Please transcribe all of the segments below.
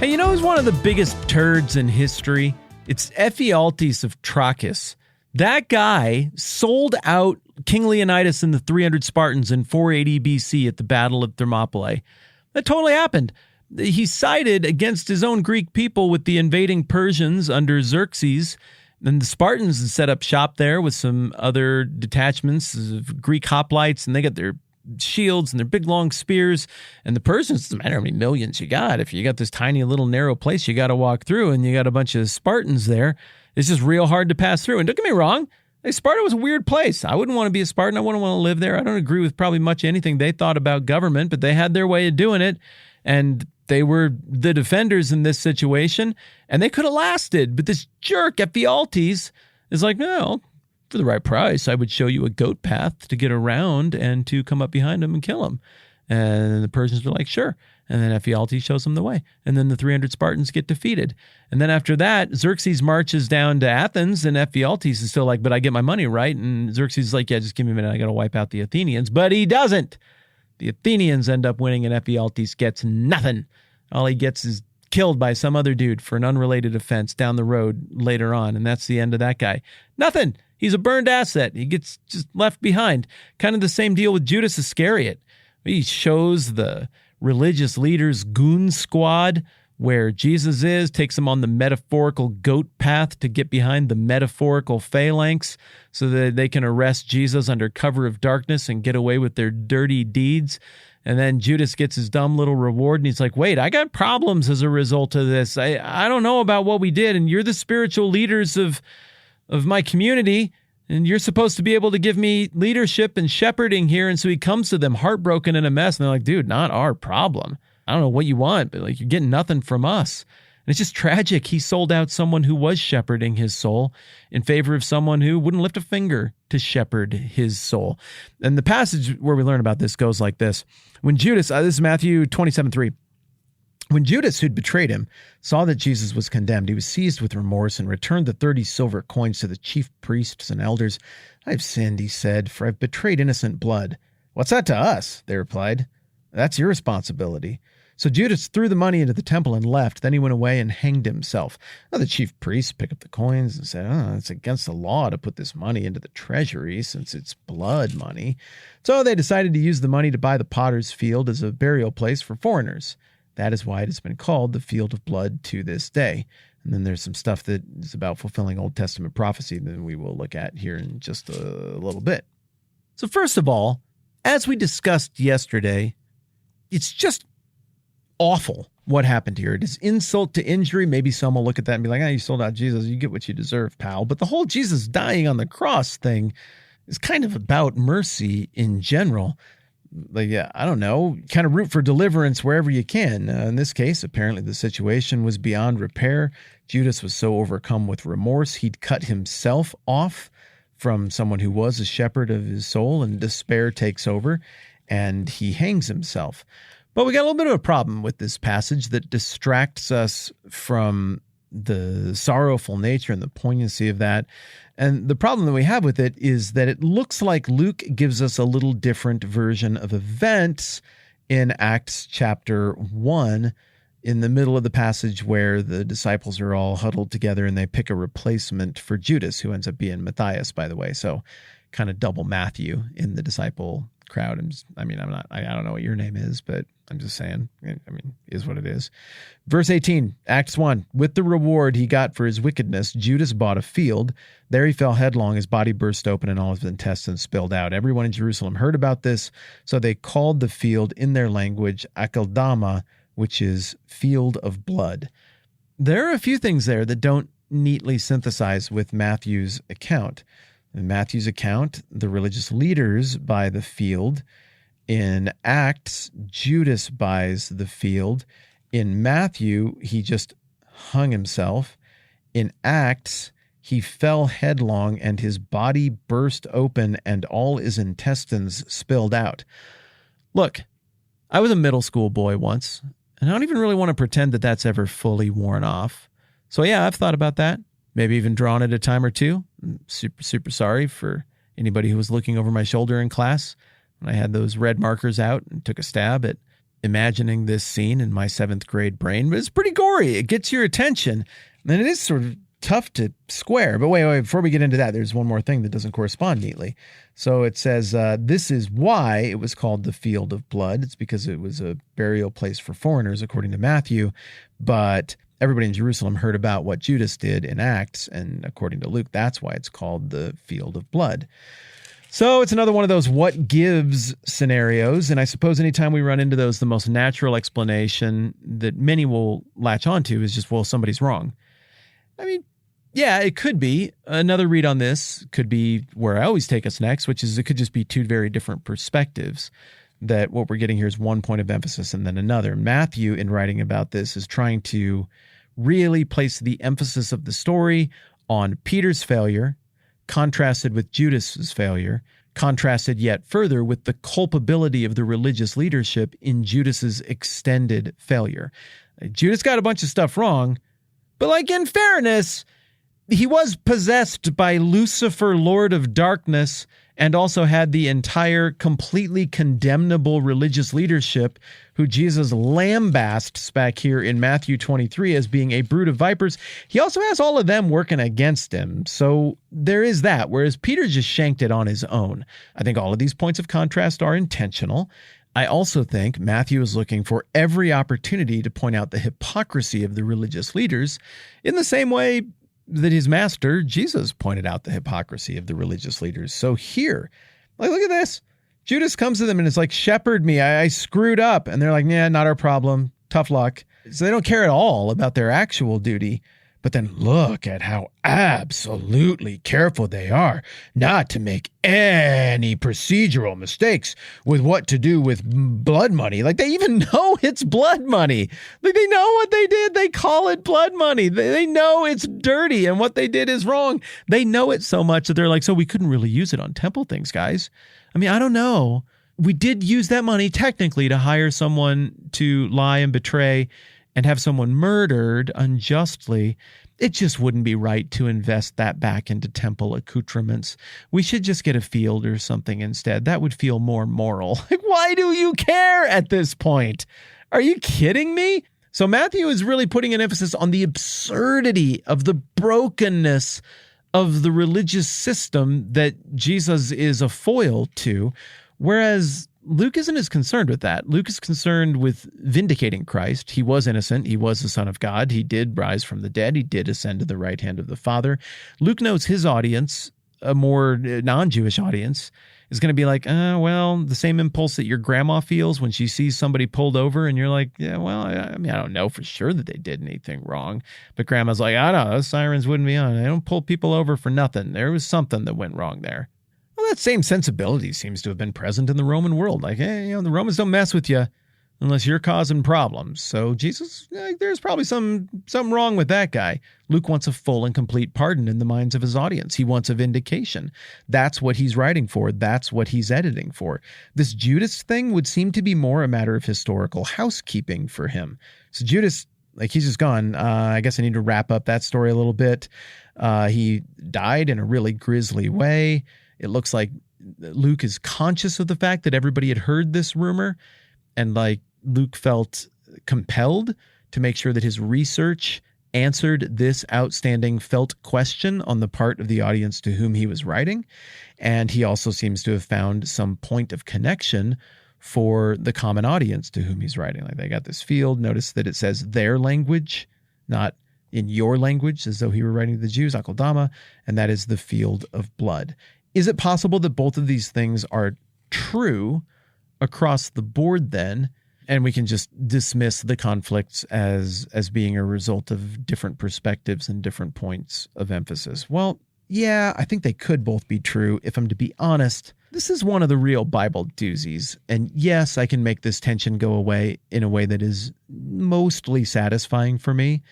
Hey, you know who's one of the biggest turds in history? It's Ephialtes of Trachis. That guy sold out King Leonidas and the 300 Spartans in 480 BC at the Battle of Thermopylae. That totally happened. He sided against his own Greek people with the invading Persians under Xerxes. Then the Spartans set up shop there with some other detachments of Greek hoplites, and they got their shields and their big long spears. And the Persians, it doesn't matter how many millions you got. If you got this tiny little narrow place you got to walk through and you got a bunch of Spartans there, it's just real hard to pass through. And don't get me wrong, Sparta was a weird place. I wouldn't want to be a Spartan. I wouldn't want to live there. I don't agree with probably much anything they thought about government, but they had their way of doing it. And they were the defenders in this situation, and they could have lasted. But this jerk, Ephialtes, is like, no, for the right price, I would show you a goat path to get around and to come up behind him and kill him. And the Persians were like, sure. And then Ephialtes shows them the way. And then the 300 Spartans get defeated. And then after that, Xerxes marches down to Athens, and Ephialtes is still like, but I get my money, right? And Xerxes is like, yeah, just give me a minute. I got to wipe out the Athenians. But he doesn't. The Athenians end up winning, and Ephialtes gets nothing. All he gets is killed by some other dude for an unrelated offense down the road later on, and that's the end of that guy. Nothing. He's a burned asset. He gets just left behind. Kind of the same deal with Judas Iscariot. He shows the religious leaders' goon squad where Jesus is, takes them on the metaphorical goat path to get behind the metaphorical phalanx so that they can arrest Jesus under cover of darkness and get away with their dirty deeds. And then Judas gets his dumb little reward, and he's like, wait, I got problems as a result of this. I don't know about what we did, and you're the spiritual leaders of my community, and you're supposed to be able to give me leadership and shepherding here. And so he comes to them heartbroken and a mess, and they're like, dude, not our problem. I don't know what you want, but like, you're getting nothing from us. And it's just tragic. He sold out someone who was shepherding his soul in favor of someone who wouldn't lift a finger to shepherd his soul. And the passage where we learn about this goes like this. When Judas, this is Matthew 27:3. When Judas, who'd betrayed him, saw that Jesus was condemned, he was seized with remorse and returned the 30 silver coins to the chief priests and elders. I've sinned, he said, for I've betrayed innocent blood. What's that to us? They replied. That's your responsibility. So Judas threw the money into the temple and left. Then he went away and hanged himself. Now the chief priests picked up the coins and said, it's against the law to put this money into the treasury since it's blood money. So they decided to use the money to buy the potter's field as a burial place for foreigners. That is why it has been called the Field of Blood to this day. And then there's some stuff that is about fulfilling Old Testament prophecy that we will look at here in just a little bit. So first of all, as we discussed yesterday, it's just awful what happened here. It is insult to injury. Maybe some will look at that and be like, you sold out Jesus. You get what you deserve, pal. But the whole Jesus dying on the cross thing is kind of about mercy in general. Like, yeah, I don't know, kind of root for deliverance wherever you can. In this case, apparently the situation was beyond repair. Judas was so overcome with remorse, he'd cut himself off from someone who was a shepherd of his soul, and despair takes over, and he hangs himself. But we got a little bit of a problem with this passage that distracts us from the sorrowful nature and the poignancy of that. And the problem that we have with it is that it looks like Luke gives us a little different version of events in Acts chapter 1, in the middle of the passage where the disciples are all huddled together and they pick a replacement for Judas, who ends up being Matthias, by the way. So kind of double Matthew in the disciple crowd. I don't know what your name is, but I'm just saying, is what it is. Verse 18, Acts 1, with the reward he got for his wickedness, Judas bought a field. There he fell headlong, his body burst open, and all his intestines spilled out. Everyone in Jerusalem heard about this, so they called the field in their language Akeldama, which is field of blood. There are a few things there that don't neatly synthesize with Matthew's account. In Matthew's account, the religious leaders buy the field. In Acts, Judas buys the field. In Matthew, he just hung himself. In Acts, he fell headlong and his body burst open and all his intestines spilled out. Look, I was a middle school boy once, and I don't even really want to pretend that that's ever fully worn off. So yeah, I've thought about that. Maybe even drawn it a time or two. I'm super sorry for anybody who was looking over my shoulder in class when I had those red markers out and took a stab at imagining this scene in my 7th grade brain, but it's pretty gory. It gets your attention, and it is sort of tough to square. But wait, before we get into that, there's one more thing that doesn't correspond neatly. So it says, this is why it was called the Field of Blood. It's because it was a burial place for foreigners, according to Matthew. But everybody in Jerusalem heard about what Judas did in Acts, and according to Luke, that's why it's called the Field of Blood. So it's another one of those what gives scenarios, and I suppose anytime we run into those, the most natural explanation that many will latch onto is just, well, somebody's wrong. I mean, yeah, it could be. Another read on this could be where I always take us next, which is it could just be two very different perspectives, that what we're getting here is one point of emphasis and then another. Matthew, in writing about this, is trying to really place the emphasis of the story on Peter's failure, contrasted with Judas's failure, contrasted yet further with the culpability of the religious leadership in Judas's extended failure. Judas got a bunch of stuff wrong, but like in fairness, he was possessed by Lucifer, Lord of Darkness, and also had the entire completely condemnable religious leadership who Jesus lambasts back here in Matthew 23 as being a brood of vipers. He also has all of them working against him. So there is that, whereas Peter just shanked it on his own. I think all of these points of contrast are intentional. I also think Matthew is looking for every opportunity to point out the hypocrisy of the religious leaders in the same way that his master, Jesus, pointed out the hypocrisy of the religious leaders. So here, like, look at this. Judas comes to them and is like, shepherd me, I screwed up. And they're like, yeah, not our problem. Tough luck. So they don't care at all about their actual duty. But then look at how absolutely careful they are not to make any procedural mistakes with what to do with blood money. Like, they even know it's blood money. Like, they know what they did. They call it blood money. They know it's dirty and what they did is wrong. They know it so much that they're like, so we couldn't really use it on temple things, guys. I mean, I don't know. We did use that money technically to hire someone to lie and betray and have someone murdered unjustly. It just wouldn't be right to invest that back into temple accoutrements. We should just get a field or something instead. That would feel more moral. Like, why do you care at this point? Are you kidding me? So Matthew is really putting an emphasis on the absurdity of the brokenness of the religious system that Jesus is a foil to, whereas Luke isn't as concerned with that. Luke is concerned with vindicating Christ. He was innocent. He was the Son of God. He did rise from the dead. He did ascend to the right hand of the Father. Luke knows his audience, a more non-Jewish audience, is going to be like, well, the same impulse that your grandma feels when she sees somebody pulled over and you're like, yeah, well, I mean, I don't know for sure that they did anything wrong. But grandma's like, I don't know, those sirens wouldn't be on. I don't pull people over for nothing. There was something that went wrong there. Well, that same sensibility seems to have been present in the Roman world. Like, hey, the Romans don't mess with you unless you're causing problems. So Jesus, there's probably something wrong with that guy. Luke wants a full and complete pardon in the minds of his audience. He wants a vindication. That's what he's writing for. That's what he's editing for. This Judas thing would seem to be more a matter of historical housekeeping for him. So Judas, like, he's just gone. I guess I need to wrap up that story a little bit. He died in a really grisly way. It looks like Luke is conscious of the fact that everybody had heard this rumor, and like Luke felt compelled to make sure that his research answered this outstanding felt question on the part of the audience to whom he was writing. And he also seems to have found some point of connection for the common audience to whom he's writing. Like, they got this field. Notice that it says their language, not in your language, as though he were writing to the Jews, Akeldama, and that is the field of blood. Is it possible that both of these things are true across the board then, and we can just dismiss the conflicts as being a result of different perspectives and different points of emphasis? Well, yeah, I think they could both be true. If I'm to be honest, this is one of the real Bible doozies. And yes, I can make this tension go away in a way that is mostly satisfying for me.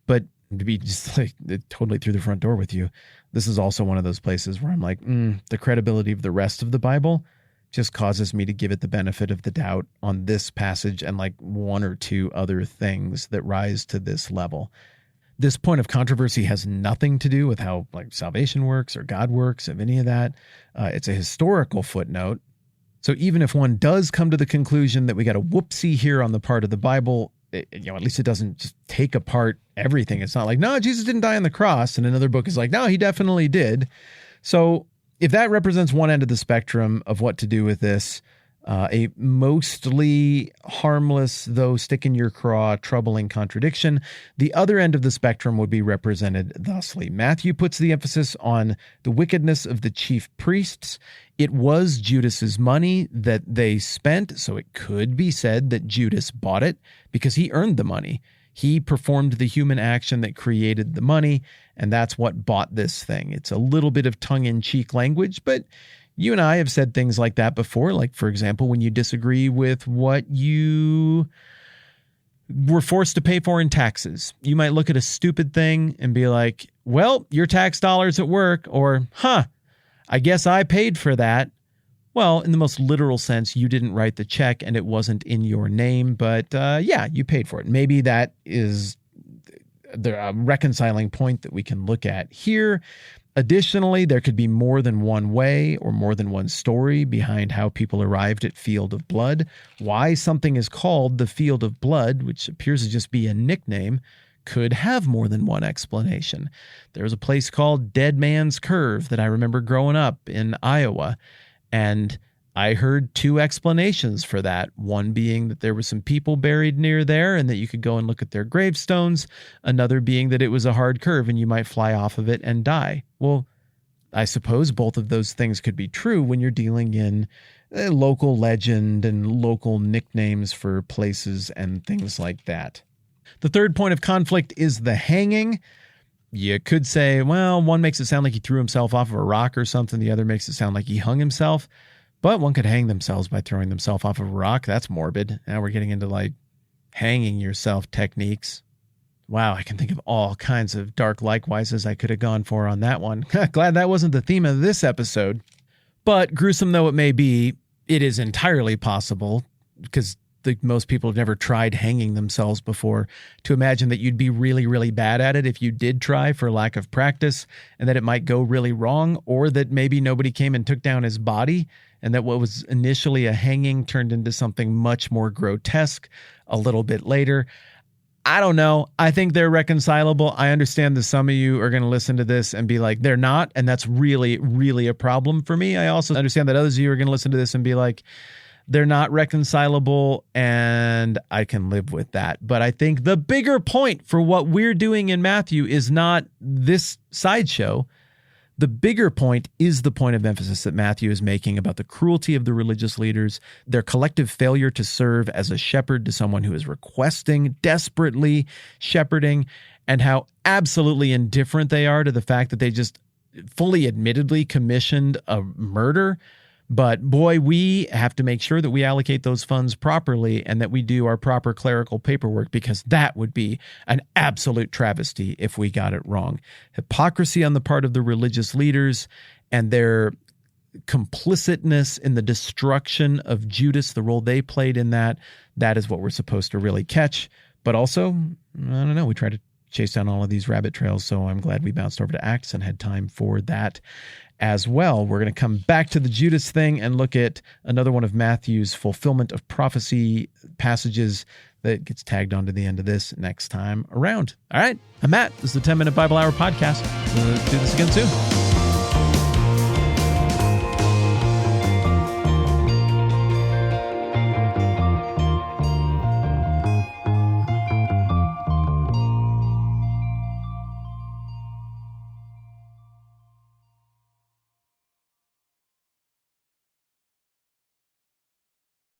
But to be just like totally through the front door with you, this is also one of those places where I'm like, the credibility of the rest of the Bible just causes me to give it the benefit of the doubt on this passage and like one or two other things that rise to this level. This point of controversy has nothing to do with how like salvation works or God works, of any of that. It's a historical footnote. So even if one does come to the conclusion that we got a whoopsie here on the part of the Bible, at least it doesn't just take apart everything. It's not like, no, Jesus didn't die on the cross. And another book is like, no, he definitely did. So if that represents one end of the spectrum of what to do with this, a mostly harmless, though stick in your craw, troubling contradiction, the other end of the spectrum would be represented thusly. Matthew puts the emphasis on the wickedness of the chief priests. It was Judas's money that they spent, so it could be said that Judas bought it because he earned the money. He performed the human action that created the money, and that's what bought this thing. It's a little bit of tongue-in-cheek language, but you and I have said things like that before, like, for example, when you disagree with what you were forced to pay for in taxes. You might look at a stupid thing and be like, well, your tax dollars at work, or, I guess I paid for that. Well, in the most literal sense, you didn't write the check and it wasn't in your name, but yeah, you paid for it. Maybe that is the reconciling point that we can look at here. Additionally, there could be more than one way or more than one story behind how people arrived at Field of Blood. Why something is called the Field of Blood, which appears to just be a nickname, could have more than one explanation. There's a place called Dead Man's Curve that I remember growing up in Iowa, and I heard two explanations for that. One being that there were some people buried near there and that you could go and look at their gravestones. Another being that it was a hard curve and you might fly off of it and die. Well, I suppose both of those things could be true when you're dealing in local legend and local nicknames for places and things like that. The third point of conflict is the hanging. You could say, well, one makes it sound like he threw himself off of a rock or something. The other makes it sound like he hung himself. But one could hang themselves by throwing themselves off of a rock. That's morbid. Now we're getting into like hanging yourself techniques. Wow, I can think of all kinds of dark likewises I could have gone for on that one. Glad that wasn't the theme of this episode. But gruesome though it may be, it is entirely possible, because most people have never tried hanging themselves before, to imagine that you'd be really, really bad at it if you did try for lack of practice, and that it might go really wrong, or that maybe nobody came and took down his body, and that what was initially a hanging turned into something much more grotesque a little bit later. I don't know. I think they're reconcilable. I understand that some of you are going to listen to this and be like, they're not, and that's really, really a problem for me. I also understand that others of you are going to listen to this and be like, they're not reconcilable, and I can live with that. But I think the bigger point for what we're doing in Matthew is not this sideshow. The bigger point is the point of emphasis that Matthew is making about the cruelty of the religious leaders, their collective failure to serve as a shepherd to someone who is requesting, desperately shepherding, and how absolutely indifferent they are to the fact that they just fully admittedly commissioned a murder. But boy, we have to make sure that we allocate those funds properly and that we do our proper clerical paperwork, because that would be an absolute travesty if we got it wrong. Hypocrisy on the part of the religious leaders and their complicitness in the destruction of Judas, the role they played in that is what we're supposed to really catch. But also, I don't know, we try to chase down all of these rabbit trails, so I'm glad we bounced over to Acts and had time for that as well. We're going to come back to the Judas thing and look at another one of Matthew's fulfillment of prophecy passages that gets tagged onto the end of this next time around. All right, I'm Matt. This is the 10-Minute Bible Hour podcast. We'll do this again soon.